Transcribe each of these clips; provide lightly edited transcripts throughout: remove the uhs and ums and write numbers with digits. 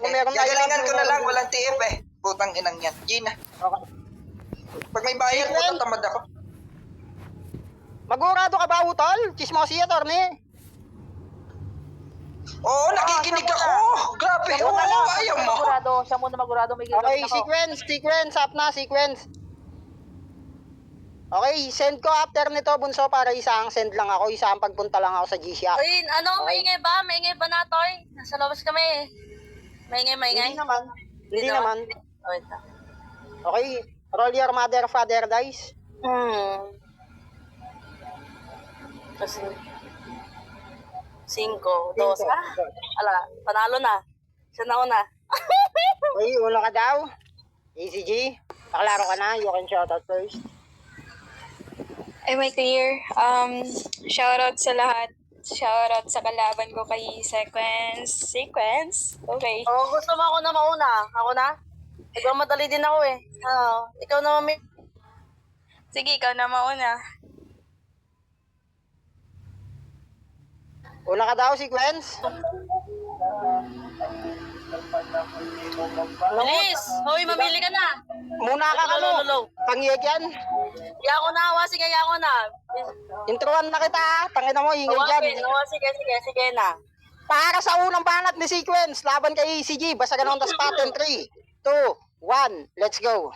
Kung meron Gagalingan ko na lang, walang TF eh. Putang inang yan. Gina. Okay. Pag may bayad, putang tamad ako. Magurado ka ba, Utol? Chismosi, attorney. Oo, nakikinig siya ako. Grabe, Siya oo, muna lang. ayaw mo. Magurado, siya muna magurado, may Okay, gagawin ako. sequence, up na, sequence. Okay, send ko after nito, Bunso, para isang send lang ako, isang pagpunta lang ako sa GC app. Uy, ano, Okay. maingay ba? Maingay ba na, Toy? Nasa labas kami. Maingay. Hindi naman. Hindi naman. Wait lang. Okay, roll your mother, father dice. Kasi, 5, 2. Ala, panalo na. Siya na una. Okay, uno ka daw. ACG, paklaro ka na, you can shout out first. Am I clear? Shoutout sa lahat. Shoutout sa kalaban ko kay Sequence. Okay. Oh, gusto mo ako na mauna? Ako na? Nagmamadali din ako eh. Ikaw naman may... Sige, ikaw na mauna. Una ka daw, sequence. Bilis! Hoy, mamili ka na! Muna ka Lolo. Pangiyag yan. Yako na, sige, yako na. Introan na kita, tangina mo, ingay dyan. Sige na. Para sa unang banat ni sequence, laban kay ACG, basta ganun the spot in 3, 2, 1, let's go.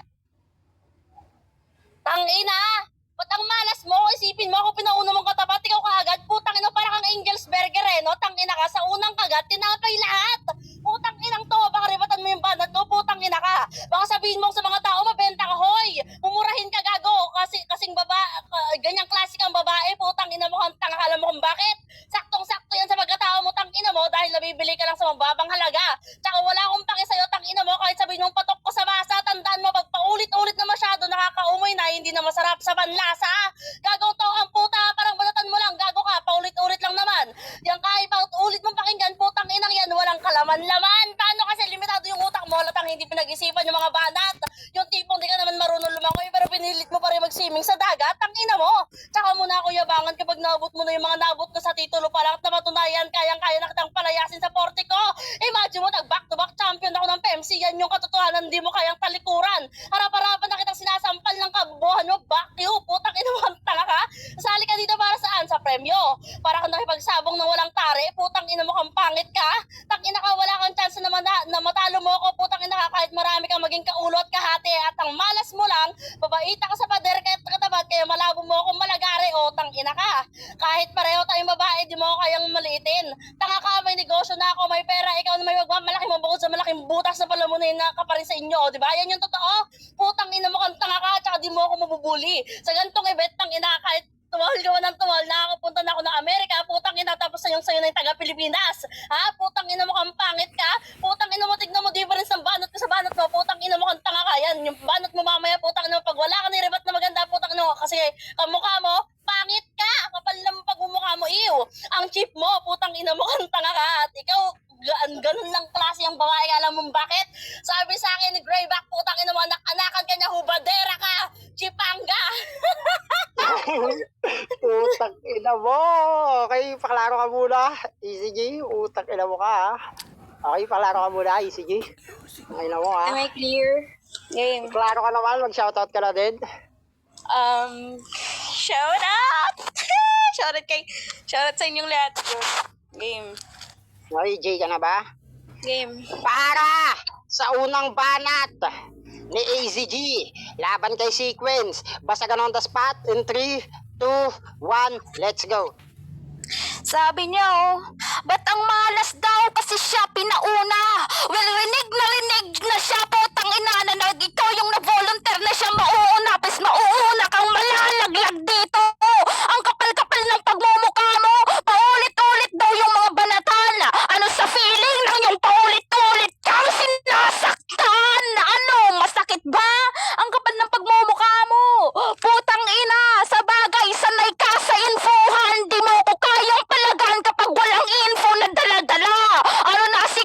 Tangina! Ba't ang malas mo? Isipin mo ako pinauna mong katapat, ikaw kaagad. Putang ina, parang kang Angel's Burger eh, no? Tangina ka, sa unang kagat, tinapay lahat. Putang inang to, baka ribatan mo yung banat ko, putang ina ka. Baka sabihin mo sa mga tao, mabenta ka, hoy. Mumurahin ka, gago. Kasing ganyang klase kang babae, putang ina mo kang tanga, alam mo kung bakit? Saktong-sakto yan sa pagkatao mo, tangina mo, dahil nabibili ka lang sa mababang halaga. Tsaka wala akong pake sa'yo, tangina mo, kahit sabihin mong patok ko sa masa, tandaan mo, pag paulit-ulit na masyado, nakakaumoy na, hindi na masarap sa panlasa. Gagaw to ang puta, parang balatan mo lang, gago ka, paulit-ulit lang naman. Yan kahit paulit mong pakinggan, putang inang yan, walang kalaman-laman. Paano kasi limitado yung utak mo, latang hindi pinag-isipan yung mga banat. Yung tipong di ka naman marunong lumangoy, pero pinilit mo pa rin mag-swimming sa dagat, tangina mo. Tsaka muna ako yabangan kapag naabot mo na yung mga naabot ko sa titulo pa lang at na matunayan, kayang-kaya na kitang palayasin sa portico. Imagine mo, nag-back-to-back champion ako ng PMC, yan yung katotohanan, di mo kayang talikuran. Harap-harapan na kitang sinasampal ng kabuhan mo, back you, putang ina mo, tanga ka. Sali ka dito para saan? Sa premyo. Para kang nakipagsabong ng walang tare, putang ina mo kang pangit ka. Tangina ka, wala kang chance na matalo mo ako, putang ina ka, kahit marami kang maging kaulo at kahate. At ang malas mo lang, babaita ka sa pader kahit katabat, kaya malabo mo akong malagari, o tangina ka. Kahit pareho tayong babae, di mo ako kayang maliitin. Tanga ka, may negosyo na ako, may pera, ikaw na may malaki mo bukod sa malaking butas na palamunin na ka pa rin sa inyo, di ba? Yan yung totoo. Putang ina mo kang tanga ka, tsaka di mo ako mabubuli. Sa gantong event, tangina, kahit tumal ka ng tumal, nakakapunta na ako ng Amerika, putang ina, tapos sa'yo na yung taga-Pilipinas. Ha? Putang ina mo kang pangit ka? Putang ina mo, tignan mo difference ng banat ko sa banat mo, putang ina mo kang tanga ka. Yan, yung banat mo mamaya, putang ina mo, pag wala ka nirebat na maganda, putang ina mo, kasi kamukha mo, pangit ka, kapal lang pag mukha mo, ew. Ang cheap mo, putang ina mo kang tanga ka. At ikaw, ganun lang klase ang babae, alam mo bakit? Sabi sa akin ni Greyback, putang ina mo, anak-anakan ka niya, hubadera ka, chipanga. Utang ina mo. Okay, paklaro ka muna, ECG. Utang ina mo ka, ha. Okay, paklaro ka muna, ECG. Ay na mo, ha. Am I clear? Game. Klaro ka naman, mag-shoutout ka na din. Shoutout! Shoutout sa inyong lahat. Game. Okay, Jay ka na ba? Game. Para sa unang banat ni AZG, laban kay Sequence, basta on the spot in 3, 2, 1, let's go. Sabi niya, ba't ang malas daw kasi siya pinauna? Well, rinig na siya, putang ina na ikaw yung na-volunteer na siya mauuna, pes mauuna kang malalaglag dito. Ang kapal-kapal ng pagmumukha mo, paulit-ulit daw yung mga banatan. Ano sa feeling lang yung paulit-ulit kang sinasaktan? Ano, masakit ba? Ang kapal ng pagmumukha mo, putang ina, sa bagay, sanay ka sa infohan, di mo ko kayang palagan kapag walang info na dala-dala. Ano na si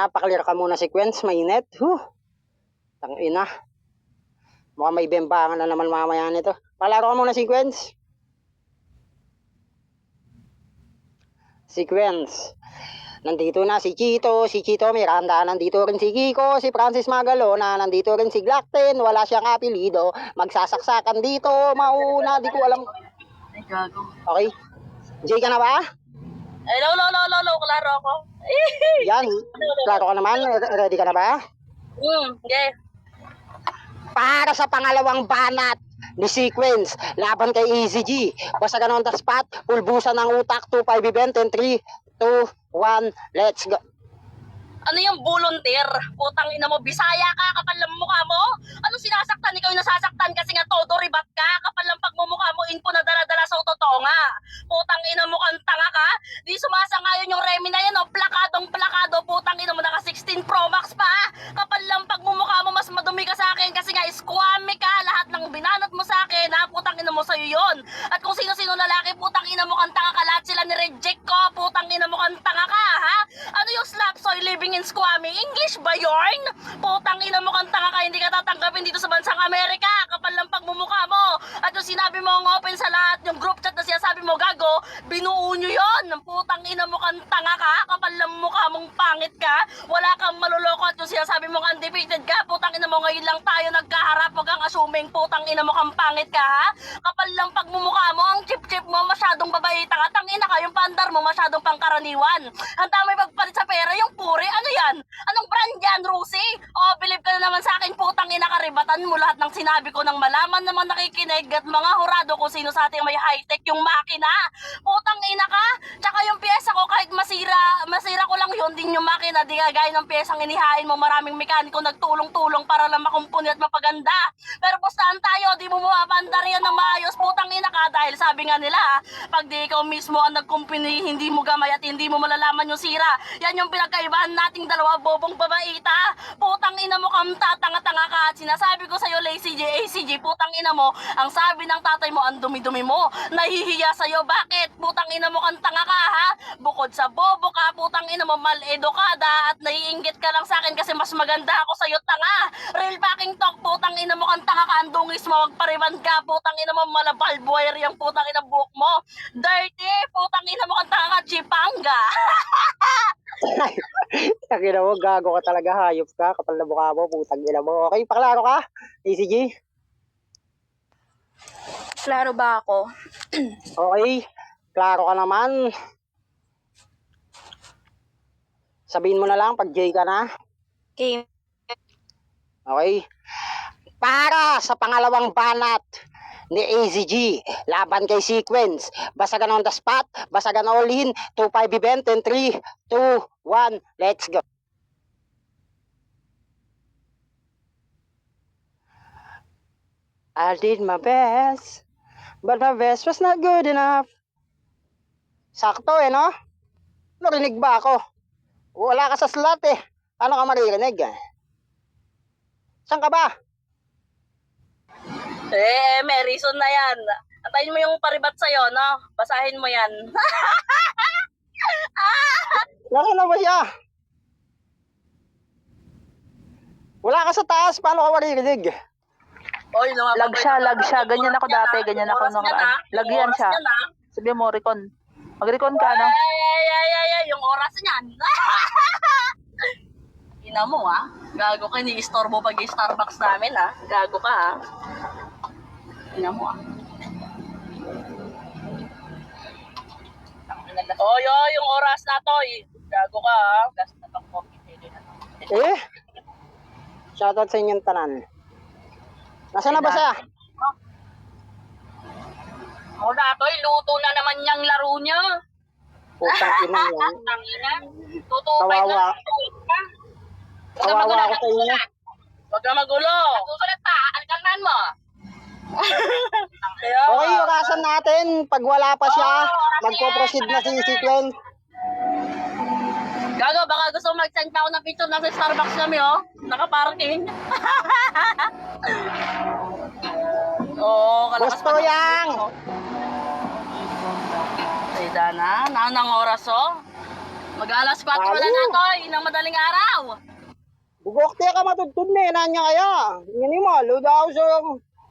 Pinapaklear ka muna sequence, mainit. Tangina. Mukhang may bembangan na naman mamaya nito. Palaro ka muna sequence. Sequence. Nandito na si Chito Miranda, nandito rin si Kiko, si Francis Magalona, nandito rin si Glockton, wala siyang apelido, magsasaksakan dito, mauna, di ko alam. Ay, gago. Okay? Jay ka na ba? Ay, lo, klaro ako. Yan, klaro ka naman, ready ka na ba? Okay. Para sa pangalawang banat ni Sequence, laban kay Easy G. Basagan on the spot, pulbusan ng utak, 2-5 event, and 3, 2, 1, let's go. Ano yung volunteer? Putang ina mo, Bisaya ka, kapal lang mukha mo. Ano sinasaktan? Ikaw yung nasasaktan kasi nga todo ribat ka. Kapal lang pagmumukha mo, info na dala-dala sa totoo nga. Putang ina mo kang tanga ka. Di sumasangayon yung Remy na yan, oh. Plakadong plakado, putang ina mo, naka 16 Pro Max pa. Kapal lang pagmumukha mo, mas madumi ka sa akin kasi nga squammy ka. Lahat ng binanat mo sa akin, ha? Putang ina mo sa'yo yun. At kung sino-sino lalaki, putang ina mo kang tanga ka. Lahat sila ni-reject ko. Putang ina mo kang tanga ka, ha? Ano yung slap soy living in squammy? English ba yorn? Putang ina mo kang tanga ka, hindi ka tatanggapin dito sa bansang Amerika. Kapal lang pagmumukha mo. At yung sinabi mo ang open sa lahat, yung group chat na sinasabi mo, gago, binuo nyo yun. Putang ina mo kang tanga ka, kapal lang mukha mong pangit ka. Wala kang maluloko at yung sinasabi mong undefeated ka. Putang ina mo, ngayon lang tayo nagkaharap. Huwag kang assuming, putang ina mo kang pangit ka, ha? Kapal lang pagmumukha mo, ang chip-chip mo, masyadong babaita ka. Tangina ka, yung pandar mo, masyadong pangkaraniwan. Ang damay pagpalit sa pera, yung puri, ano yan? Anong brand yan, Rosie? Oh, believe ka na naman sa akin, putang ina karibatan mo lahat ng sinabi ko nang malaman naman nakikinig at mga hurado kung sino sa ating may high-tech yung makina. Putang ina ka? Tsaka yung pyesa ko, kahit masira ko lang yun, din yung makina, di gaya ng pyesang inihain mo, maraming mekaniko nagtulong-tulong para lang makumpuni at mapaganda. Pero pustahan tayo, di mo mapapandar yan ng maayos, putang ina ka, dahil sabi nga nila, pag di ikaw mismo ang nagkumpuni, hindi mo gamay at hindi mo malalaman yung sira. Yan yung pinagkaibahan nating dalawa, bobong babaita. Putang ina mo kang tatanga-tanga ka at sinasabi ko sa'yo, Lazy J, ACJ, putang ina mo, ang sabi ng tatay mo, ang dumi-dumi mo, nahihiya sa'yo. Bakit? Putang ina mo kang tanga ka, ha? Bukod sa bobo ka, putang ina mo, mal-edukada at naiinggit ka lang sa akin kasi mas maganda ako sa'yo, tanga. Real fucking talk, putang ina mo kang tanga ka, ang dungis mo, magpariban ka, putang ina mo, malabal buwer yung putang ina buhok mo. Dirty, putang ina mo kang tanga ka, chipanga. Tangina mo, gago ka talaga, hayop ka, kapal na mukha mo, putang ina mo. Okay, paklaro ka, ECG? Klaro ba ako? Okay, klaro ka naman. Sabihin mo na lang pag J ka na. Game. Okay. Para sa pangalawang banat ni AZG, laban kay Sequence, basagan on the spot, basagan all in, 2-5 event, and 3, 2, 1, let's go. I did my best, but my best was not good enough. Sakto no? Narinig ba ako? Wala ka sa slot Ano ka maririnig Saan ka ba? May reason na yan. Antayin mo yung paribat sa'yo, no? Basahin mo yan. Laki na ba siya? Wala ka sa taas, paano ka maririnig? Oy, Lag siya. Ganyan ako dati, ganyan ako nung lag yan siya. Yan, Sabi mo, recon. Mag-recon ka, no? yung oras niyan. Ina mo, ha? Gago ka, ni-istorbo pag Starbucks namin, ha? Gago ka, ha? Ina mo, ha? Oy, yung oras na to, Gago ka, ha? Gas na tong coffee. Shoutout sa inyong tanan. Nasaan na ba siya? Wala to, luto na naman niyang laro niya. Putang ina yan. Tangina. Tutupay Kawawa. na. Kawawa ako sa inyo. Huwag ka magulo. Susulat pa, alkalman mo. Okay, orasan natin. Pag wala pa siya, magpo-proceed na si Sequence. Gago, baka gusto mo mag-send pa ako ng picture nasa Starbucks kami, oh. Naka-parking. Kalakas Gusto yang! Ay, Dana, naanang oras, oh. Mag-alas 4 wala Alo. na to, ng madaling araw. Bugokte ka matutod na eh, nanya kaya. Yan mo, luda ako sa...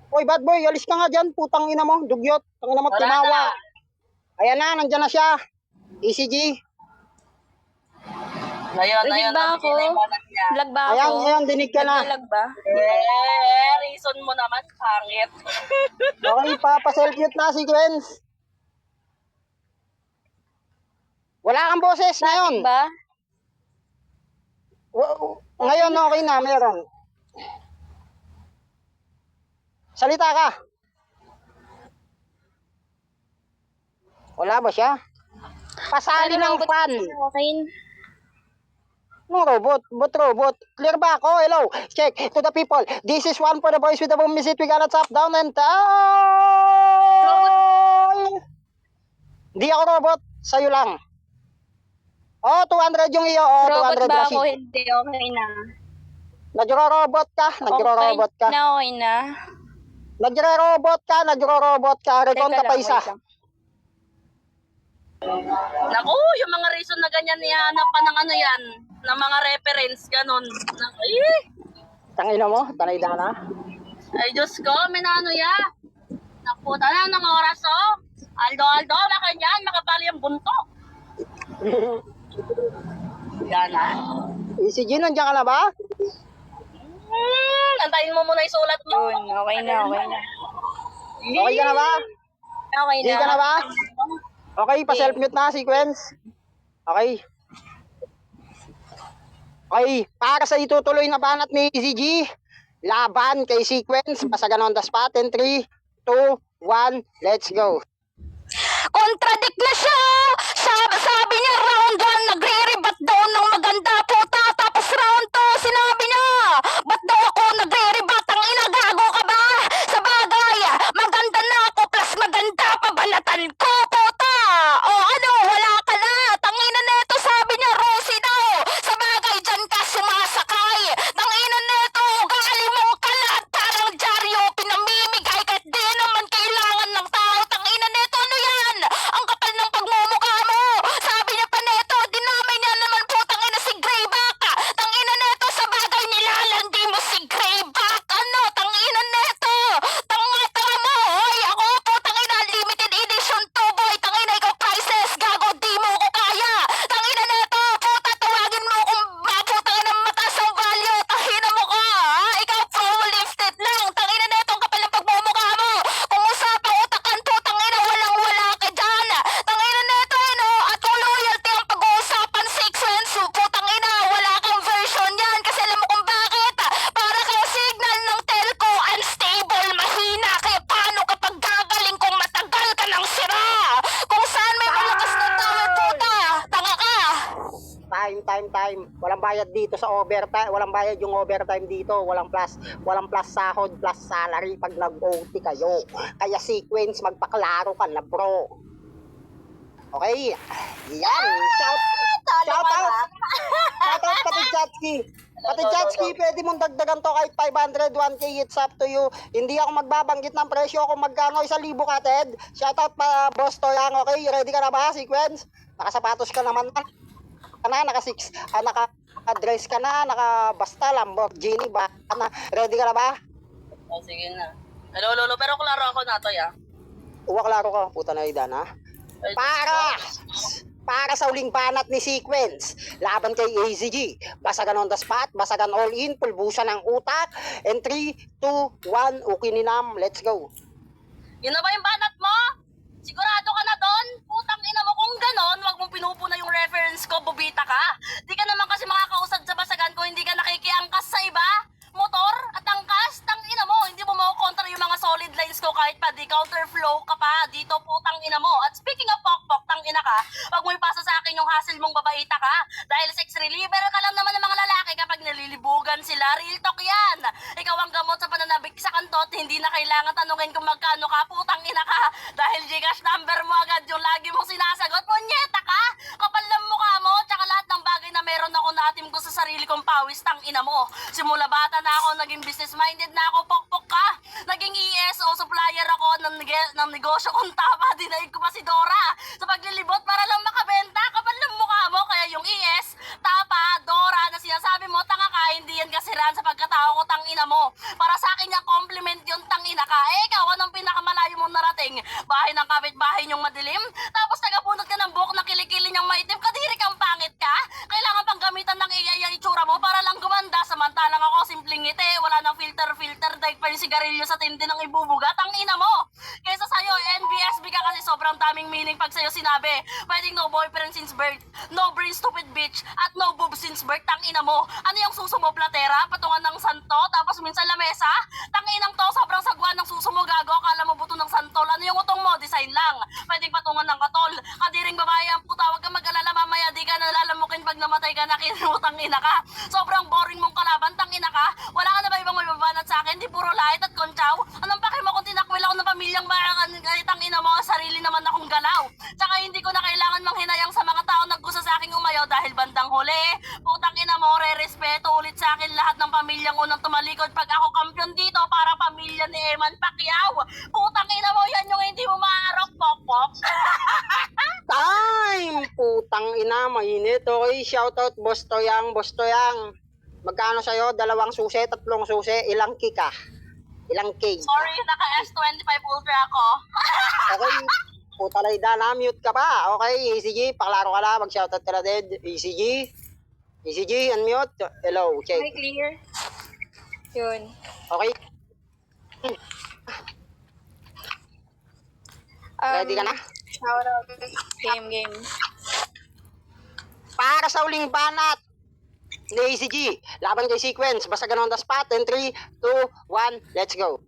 Oy, bad boy, alis ka nga dyan, putang ina mo, dugyot. Tang ina mo, Wala timawa. na. Ayan na, nandyan na siya. ECG. Ngayon, Rinig ba ako? nabigyan na yung banat niya. Vlog ba ako? Ayan, ayan, dinig ka na. Nag-vlog ba? Reason mo naman, pangit. Okay, pa-self-mute na, sequence. Wala kang boses ngayon. Ba? Ngayon, okay na, meron. Salita ka. Wala ba siya? Pasali ng fan. Okay. No robot, robot. Clear ba ako? Hello, check to the people. This is one for the boys with the boom visit. We got up, down, and down. Di ako robot, sa'yo lang. Oh, 200 yung iyo. Oh, Robot 200 ba Rashid. ako? Hindi, okay na. Nagro-robot ka, nagro-robot ka. Okay na. Nagro-robot ka, nagro-robot ka. Recon ka Teka pa lang, isa. wait lang. Naku, yung mga reason na ganyan, nihanap pa ng ano yan, ng mga reference, ganon. Ay, Tangina mo, tanay dana. ay Diyos ko, minano ya. Nakuta na ng oras, oh. Aldo, baka yan, makapali ang buntok. Yan na. ECG, nandiyan ka na ba? Antayin mo muna isulat mo. Yun, okay na, okay na. Okay ka na ba? Okay Hindi ka na na. ba? Okay, pa-self-mute na, sequence. Okay. Okay, para sa itutuloy na banat ni ECG, laban kay sequence, basagan on the spot, in 3, 2, 1, let's go. Contradict na siya! Sabi niya round 1, nagre-rebat daw ng maganda puta. Tapos round 2, sinabi niya, ba't daw ako nagre-rebat? Ang inagago ka ba? Sa bagay, maganda na ako plus maganda pa balatan ko puta. O ano, wala ka na. Tangina neto, sabi niya, Rosie daw. Sa bagay, dyan ka sumasakay. Tangina neto, gali mong kalat. Parang dyaryo, pinamimigay kahit di naman kailangan ng tao. Tangina neto, ano yan? Ang kapal ng pagmumukha mo. Sabi niya pa neto, dinamay niya naman po tangina si Greyback. Tangina neto, sa bagay nilalandi mo si Greyback. Ano, tangina neto. Tanga mo. Hoy, ako po tangina limited edition to boy. Tangina ikaw priceless. Gago, di mo ko kaya. Tangina neto, puta tawagin mo kung maputang ng mataas ang value. Tangina mo ka. Ikaw pro lifted lang. Tangina neto, ang kapal ng pagmumukha mo. Kung usapang utakan po, tangina walang wala ka dyan. Tangina neto, ano, at kung loyalty ang pag-uusapan, sequence, putang ina, wala kang version yan. Kasi alam mo kung bakit? Para kang signal ng telco, unstable, mahina. Kaya paano kapag gagaling kung matagal ka ng sira? Kung saan may malakas na tao, puta, tanga ka. Time. Walang bayad dito sa overtime. Walang bayad yung overtime dito. Walang plus sahod, plus salary pag nag-OT kayo. Kaya sequence, magpaklaro ka na, bro. Okay? Yan. Shout out Pati Jatski. Pati Jatski, pwede mong dagdagan to kahit 500, 1K, it's up to you. Hindi ako magbabanggit ng presyo kung magkano 1,000 ka, Ted. Shout out pa, Boss Toyang, okay? Ready ka na ba, sequence? Nakasapatos ka naman naka-dress ka na, naka-basta, Lamborghini ba? Ready ka na ba? Oh, sige na. Hello, Lolo, pero klaro ako na to, ya. Klaro ka, puta na idan, ha? Ay, Para sa uling banat ni Sequence, laban kay AZG, basagan on the spot, basagan all in, pulbusan ng utak, and 3, 2, 1, ukininam, let's go. Yun na ba yung banat mo? Sigurado ka na doon? Putang ina mo kung ganon, wag mong pinupuna yung reference ko, bubita ka. Di ka naman kasi makakausad sa basagan ko, hindi ka nakikiangkas sa iba. Motor at angkas, tang ina mo, hindi mo makukontra yung mga solid lines ko kahit pa di counter flow ka pa dito, putang ina mo. At speaking of pokpok, tang ina ka, wag mo ipasa sa akin yung hassle mong babaita ka. Dahil sex reliever ka lang naman ng mga lalaki kapag nalilibugan sila, real talk yan. Ikaw ang gamot sa pananabik sa kantot, hindi na kailangan tanungin kung magkano ka, putang ina ka. Dahil Gcash number mo agad yung lagi mong sinasagot, punyeta ka. Kapal ng mukha mo, tsaka lahat ng bagay na meron ako natim ko sa sarili kong pawis, tang ina mo. Simula bata na ako, naging business-minded na ako, pokpok ka. Naging ESO, supplier ako ng negosyo kong tama, dinaig ko pa si Dora. Sa paglilibot para lang makabenta, kapal ng mukha mo, kaya yung ES, Tapa, Dora, na sinasabi mo, tanga ka, hindi yan kasiran sa pagkatao ko, tangina mo. Para sa akin yung compliment yun, tangina ka. Ikaw, anong pinakamalayo mong narating? Bahay ng kapitbahay niyong madilim? Tapos tagapunod ka ng buhok na kilikili niyang maitim, kadiri kang pangit ka? Kailangan pang gamitan ng AI ang itsura mo para lang gumanda, samantalang ako simpleng ngiti, wala nang filter, dahil pa yung sigarilyo sa tindi ng ibubuga, tangina mo. Kaysa sa'yo, NBSB ka kasi sobrang daming meaning pag sa'yo sinabi. Pwedeng no boyfriend since birth, no brain stupid bitch, at no boob since birth, tangina mo. Ano yung suso mo, platera? Patungan ng santo, tapos minsan lamesa? Tanginang to, sobrang sagwan ng suso mo, gago. Akala mo buto ng santol. Ano yung utong mo? Design lang. Pwedeng patungan ng katol. Kadiring babae ang puta, wag kang mag-alala, mamaya di ka nalalamukin pag namatay ka na, kinutang ina ka. Sobrang boring mong kalaban, tangina ka. Wala ka na ba ibang mababanat sa akin? Di puro light at kontsaw? Anong pake mo kung tinakwil ako ng pamilyang bayan? Tangina mo, sarili naman akong galaw. Tsaka hindi ko na kailangan manghinayang sa mga tao naggusto sa aking umayaw dahil bandang huli. Putang ina mo, re-respeto ulit sa akin lahat ng pamilyang unang tumalikod pag ako kampiyon dito para pamilya ni Eman Pacquiao. Putang ina mo, yan yung hindi mo maarok, pok-pok. Time! Putang ina, mainit. Okay, shoutout Boss Toyang, Boss Toyang. Magkano sa'yo? 2 susi, 3 susi, ilang kika? Ilang K? Sorry, naka-S25 Ultra ako. Okay. Puta layda na, mute ka pa. Okay, ECG, paklaro ka na, mag-shoutout ka na din. ECG? ECG, unmute. Hello, check. May clear. Yun. Okay, ready ka na? Shoutout. Game. Para sa uling banat ni ECG, laban kay Sequence, basta ganun the spot, in 3, 2, 1, let's go.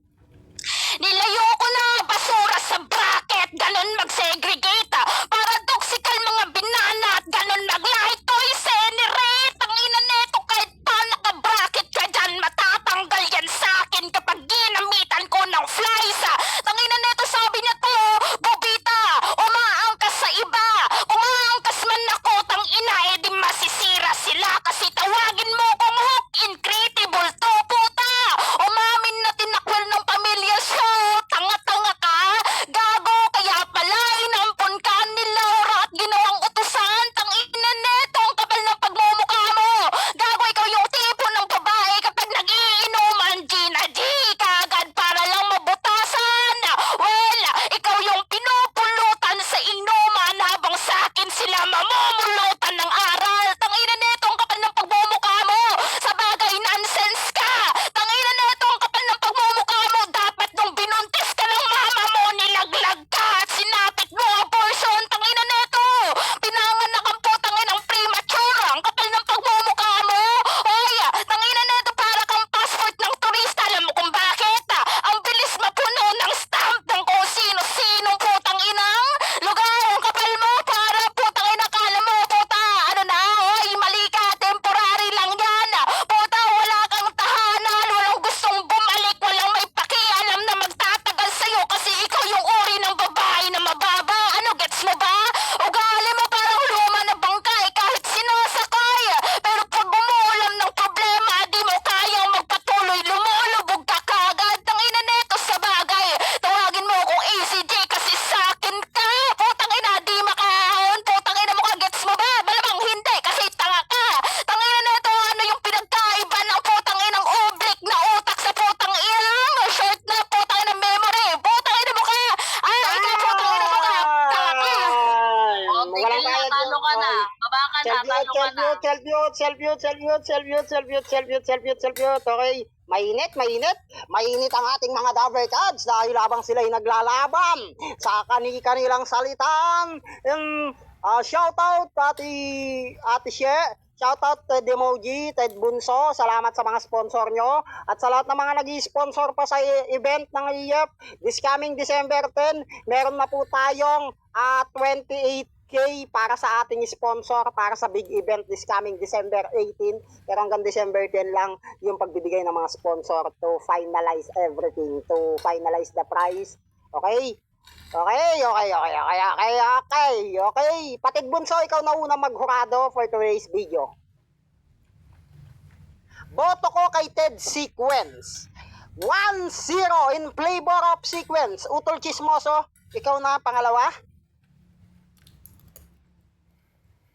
Nilayo ko na basura sa bracket, ganon mag-segregate. Paradoxical mga binana at ganon nag-light toy generate. Ang ina neto kahit pa naka-bracket ka dyan, matatanggal yan sa akin kapag ginamitan ko ng flies. Tangina neto sabi niya to, bobita, umaangkas sa iba. Kung aangkas man ako, tangina, edi masisira sila kasi tawagin mo kong hook, incredible to puta. Umamin na tinakwil ng pamilya siya. Tanga-tanga ka, gago, kaya pala inampon ka ni Laura at ginawang utusan. Tangina neto, ang kapal ng pagmumukha mo. Gago, ikaw yung tipo ng babae kapag nagiinuman, Gina G, kagad para lang mabutasan. Well, ikaw yung pinupulutan sa inuman habang sa akin sila mamumulutan ng aral. Tangina neto, ang kapal ng pagmumukha mo. Sa bagay, nonsense ka. Tangina neto, ang kapal ng pagmumukha mo. Dapat nung binuntis ka ng mama mo, nilaglag ka at sinapit mo abortion. Tangina neto, pinanganak ang putang inang premature. Ang kapal ng pagmumukha mo. Oy, tangina neto, para kang passport ng turista. Alam mo kung bakit? Ang bilis mapuno ng stamp ng kung sino-sinong putang inang lugar. Ang kapal mo, para putang ina, kala mo puta. Ano na, oy, mali ka, temporary lang yan. Puta, wala kang tahanan, walang gustong bumalik, walang may pakialam na magtatagal sa'yo kasi ikaw yung uri ng babae na mababa. Ano, gets mo ba? Ugali mo parang luma na bangkay kahit sinasakay. Pero pag umuulam ng problema, di mo kayang magpatuloy, lumulubog ka kagad. Tangina neto sa bagay, tawagin mo kung ACJ kasi sa'kin ka. Putang ina, di makahon. Putang ina mo ka, gets mo ba? Malamang hindi kasi tanga ka. Tangina neto, ano yung pinagkaiba ng putang inang oblique na utak sa putang inang short na putang inang memory? Putang ina mo ka. Ikaw putang ina mo ka. Tanga ka. O, tigil na, talo ka na. Baba ka na, talo ka na. Self-mute. Okay, mainit ang ating mga Dabber Cats dahil habang sila'y naglalaban sa kanilang salitan. Shoutout Ate She, shoutout Ted Emoji, Ted Bunso, salamat sa mga sponsor nyo at sa lahat ng mga nag-sponsor pa sa event ng IEF this coming December 10, meron na po tayong 28K para sa ating sponsor para sa big event this coming December 18, pero hanggang December 10 lang yung pagbibigay ng mga sponsor to finalize everything, to finalize the price. Okay? Okay. Patid Bunso, ikaw na unang maghurado for today's video. Boto ko kay Ted Sequence. 1-0 in flavor of Sequence. Utol Chismoso, ikaw na pangalawa.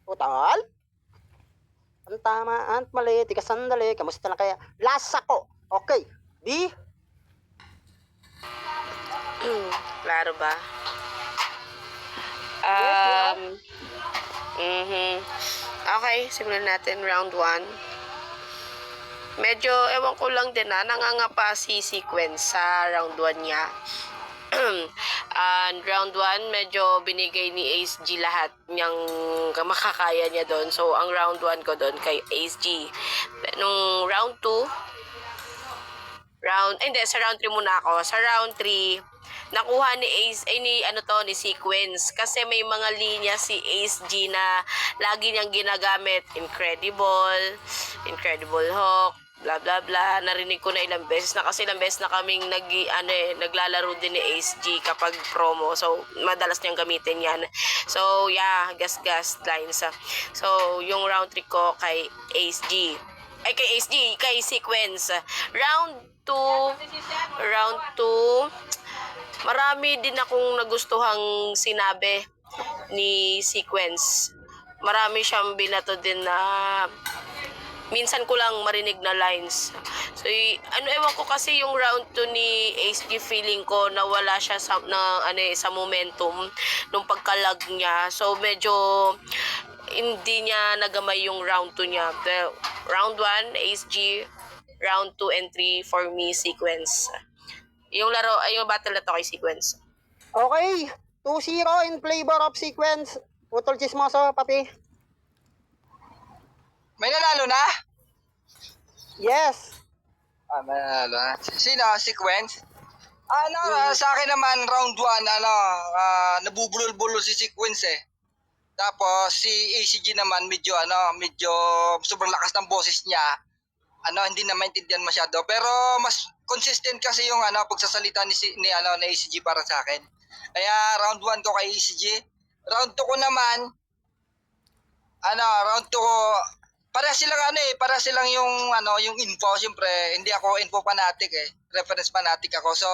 Utol? Ang tama at mali, tika sandali, kamusta na kaya? Last ako. Okay, B? Klaro ba? Yes, Okay, simulan natin round 1. Medyo, ewan ko lang din nangangapa si Sequence sa round 1 niya. And round 1, medyo binigay ni Ace G lahat niyang makakaya niya doon. So, ang round 1 ko doon kay Ace G. Nung round 2, sa round 3 muna ako. Sa round 3, nakuha ni Ace, ni Sequence. Kasi may mga linya si Ace G na lagi niyang ginagamit. Incredible Hawk, bla bla bla. Narinig ko na ilang beses na kasi ilang beses na kaming naglalaro din ni Ace G kapag promo. So, madalas niyang gamitin yan. So, yeah, gas lines. So, yung round 3 ko kay Ace G. Kay Sequence. Round 2, marami din akong nagustuhang sinabi ni Sequence. Marami siyang binato din na minsan ko lang marinig na lines. So, ewan ko kasi yung round 2 ni Ace G, feeling ko nawala siya sa momentum nung pagkalag niya. So, medyo hindi niya nagamay yung round 2 niya. The round 1, Ace G. Round 2 and 3 for me, Sequence. Yung battle na to kay Sequence. Okay, 2-0 in favor of Sequence. Putol chismoso, papi. May nanalo na? Yes. Manalo na. Sino? Sequence? Sa akin naman, round 1, nabubulol-bulol si Sequence eh. Tapos, si ACG naman, medyo sobrang lakas ng boses niya. Hindi na maintindihan masyado. Pero, mas consistent kasi yung pagsasalita ni ACG para sa akin. Kaya, round 1 ko kay ACG. Round 2 ko naman, round 2 ko, para silang yung info. Siyempre, hindi ako info fanatic eh. Reference fanatic ako. So,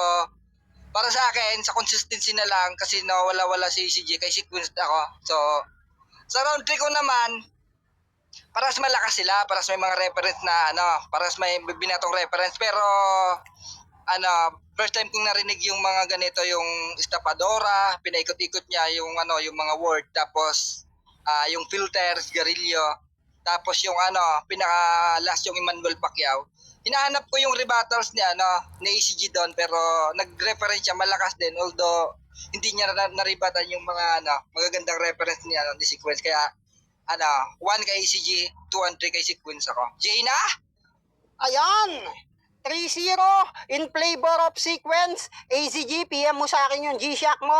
para sa akin, sa consistency na lang, kasi wala si ACG, kay Sequence ako. So, sa round 3 ko naman, paras malakas sila, paras may mga reference na paras may binatong reference, pero first time kong narinig yung mga ganito, yung estapadora, pinaikot-ikot niya yung yung mga word, tapos yung filters, garillo, tapos yung pinaka last yung Emmanuel Pacquiao. Hinahanap ko yung rebuttals ni ACG doon, pero nag-reference siya malakas din, although hindi niya naribatan yung mga magagandang reference ni Sequence. Kaya 1 kay ACG, 2 and 3 kay Sequence ako. Jaina? Ayan! 3-0 in favor of Sequence. ACG, PM mo sa akin yung G-Shock mo.